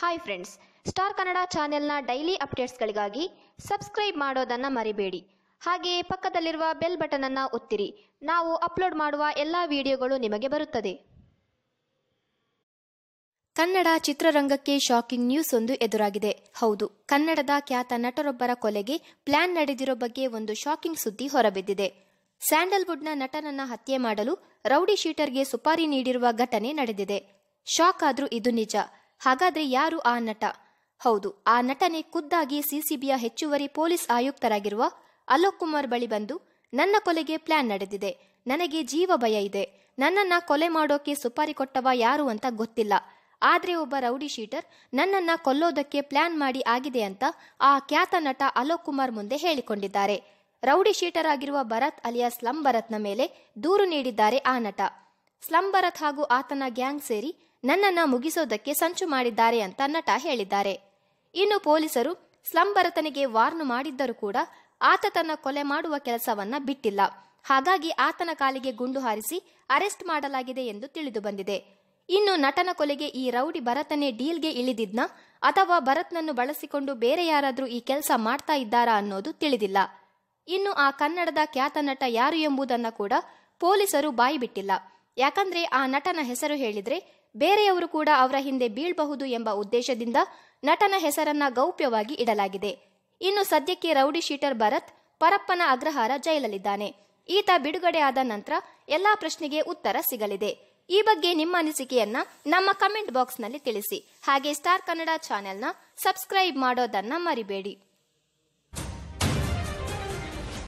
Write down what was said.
Hi friends, star Kannada ಚಾನೆಲ್ನ daily ಅಪ್ಡೇಟ್ಸ್ಗಳಿಗಾಗಿ subscribe ಮಾಡೋದನ್ನು ಮರಿಬೇಡಿ. ಹಾಗೆಯೇ ಪಕ್ಕದಲ್ಲಿರುವ ಬೆಲ್ ಬಟನ್ ಅನ್ನು ಒತ್ತಿರಿ. ನಾವು ಅಪ್ಲೋಡ್ ಮಾಡುವ ಎಲ್ಲ ವಿಡಿಯೋಗಳು ನಿಮಗೆ ಬರುತ್ತದೆ. ಕನ್ನಡ ಚಿತ್ರರಂಗಕ್ಕೆ ಶಾಕಿಂಗ್ ನ್ಯೂಸ್ ಒಂದು ಎದುರಾಗಿದೆ. ಹೌದು, ಕನ್ನಡದ ಖ್ಯಾತ ನಟರೊಬ್ಬರ ಕೊಲೆಗೆ ಪ್ಲಾನ್ ನಡೆದಿರೋ ಬಗ್ಗೆ ಒಂದು ಶಾಕಿಂಗ್ ಸುದ್ದಿ ಹೊರಬಿದ್ದಿದೆ. ಸ್ಯಾಂಡಲ್ವುಡ್ನ ನಟನನ್ನ ಹತ್ಯೆ ಮಾಡಲು ರೌಡಿ ಶೀಟರ್ಗೆ ಸುಪಾರಿ ನೀಡಿರುವ ಘಟನೆ ನಡೆದಿದೆ. ಶಾಕ್ ಆದ್ರೂ ಇದು ನಿಜ. ಹಾಗಾದ್ರೆ ಯಾರು ಆ ನಟ? ಹೌದು, ಆ ನಟನೆ ಖುದ್ದಾಗಿ ಸಿಸಿಬಿಯ ಹೆಚ್ಚುವರಿ ಪೊಲೀಸ್ ಆಯುಕ್ತರಾಗಿರುವ ಅಲೋಕ್ ಕುಮಾರ್ ಬಳಿ ಬಂದು, ನನ್ನ ಕೊಲೆಗೆ ಪ್ಲಾನ್ ನಡೆದಿದೆ, ನನಗೆ ಜೀವ ಭಯ ಇದೆ, ನನ್ನನ್ನ ಕೊಲೆ ಮಾಡೋಕೆ ಸುಪಾರಿ ಕೊಟ್ಟವ ಯಾರು ಅಂತ ಗೊತ್ತಿಲ್ಲ, ಆದ್ರೆ ಒಬ್ಬ ರೌಡಿ ಶೀಟರ್ ನನ್ನನ್ನ ಕೊಲ್ಲೋದಕ್ಕೆ ಪ್ಲಾನ್ ಮಾಡಿ ಆಗಿದೆ ಅಂತ ಆ ಖ್ಯಾತ ನಟ ಅಲೋಕ್ ಕುಮಾರ್ ಮುಂದೆ ಹೇಳಿಕೊಂಡಿದ್ದಾರೆ. ರೌಡಿ ಶೀಟರ್ ಆಗಿರುವ ಭರತ್ ಅಲಿಯಾಸ್ ಸ್ಲಂ ಭರತ್ನ ಮೇಲೆ ದೂರು ನೀಡಿದ್ದಾರೆ ಆ ನಟ. ಸ್ಲಂ ಭರತ್ ಹಾಗೂ ಆತನ ಗ್ಯಾಂಗ್ ಸೇರಿ ನನ್ನನ್ನ ಮುಗಿಸೋದಕ್ಕೆ ಸಂಚು ಮಾಡಿದ್ದಾರೆ ಅಂತ ನಟ ಹೇಳಿದ್ದಾರೆ. ಇನ್ನು ಪೊಲೀಸರು ಸ್ಲಂ ಭರತನಿಗೆ ವಾರ್ನ್ ಮಾಡಿದ್ದರೂ ಕೂಡ ಆತ ತನ್ನ ಕೊಲೆ ಮಾಡುವ ಕೆಲಸವನ್ನ ಬಿಟ್ಟಿಲ್ಲ. ಹಾಗಾಗಿ ಆತನ ಕಾಲಿಗೆ ಗುಂಡು ಹಾರಿಸಿ ಅರೆಸ್ಟ್ ಮಾಡಲಾಗಿದೆ ಎಂದು ತಿಳಿದು ಬಂದಿದೆ. ಇನ್ನು ನಟನ ಕೊಲೆಗೆ ಈ ರೌಡಿ ಭರತನೇ ಡೀಲ್ಗೆ ಇಳಿದಿದ್ನ ಅಥವಾ ಭರತ್ನನ್ನು ಬಳಸಿಕೊಂಡು ಬೇರೆ ಯಾರಾದ್ರೂ ಈ ಕೆಲಸ ಮಾಡ್ತಾ ಇದ್ದಾರಾ ಅನ್ನೋದು ತಿಳಿದಿಲ್ಲ. ಇನ್ನು ಆ ಕನ್ನಡದ ಖ್ಯಾತ ನಟ ಯಾರು ಎಂಬುದನ್ನ ಕೂಡ ಪೊಲೀಸರು ಬಾಯಿ ಬಿಟ್ಟಿಲ್ಲ. ಯಾಕಂದ್ರೆ ಆ ನಟನ ಹೆಸರು ಹೇಳಿದ್ರೆ ಬೇರೆಯವರು ಕೂಡ ಅವರ ಹಿಂದೆ ಬೀಳ್ಬಹುದು ಎಂಬ ಉದ್ದೇಶದಿಂದ ನಟನ ಹೆಸರನ್ನ ಗೌಪ್ಯವಾಗಿ ಇಡಲಾಗಿದೆ. ಇನ್ನು ಸದ್ಯಕ್ಕೆ ರೌಡಿ ಶೀಟರ್ ಭರತ್ ಪರಪ್ಪನ ಅಗ್ರಹಾರ ಜೈಲಲ್ಲಿದ್ದಾನೆ. ಈತ ಬಿಡುಗಡೆ ಆದ ನಂತರ ಎಲ್ಲಾ ಪ್ರಶ್ನೆಗೆ ಉತ್ತರ ಸಿಗಲಿದೆ. ಈ ಬಗ್ಗೆ ನಿಮ್ಮ ಅನಿಸಿಕೆಯನ್ನ ನಮ್ಮ ಕಮೆಂಟ್ ಬಾಕ್ಸ್ ನಲ್ಲಿ ತಿಳಿಸಿ. ಹಾಗೆ ಸ್ಟಾರ್ ಕನ್ನಡ ಚಾನೆಲ್ನ ಸಬ್ಸ್ಕ್ರೈಬ್ ಮಾಡೋದನ್ನ ಮರಿಬೇಡಿ.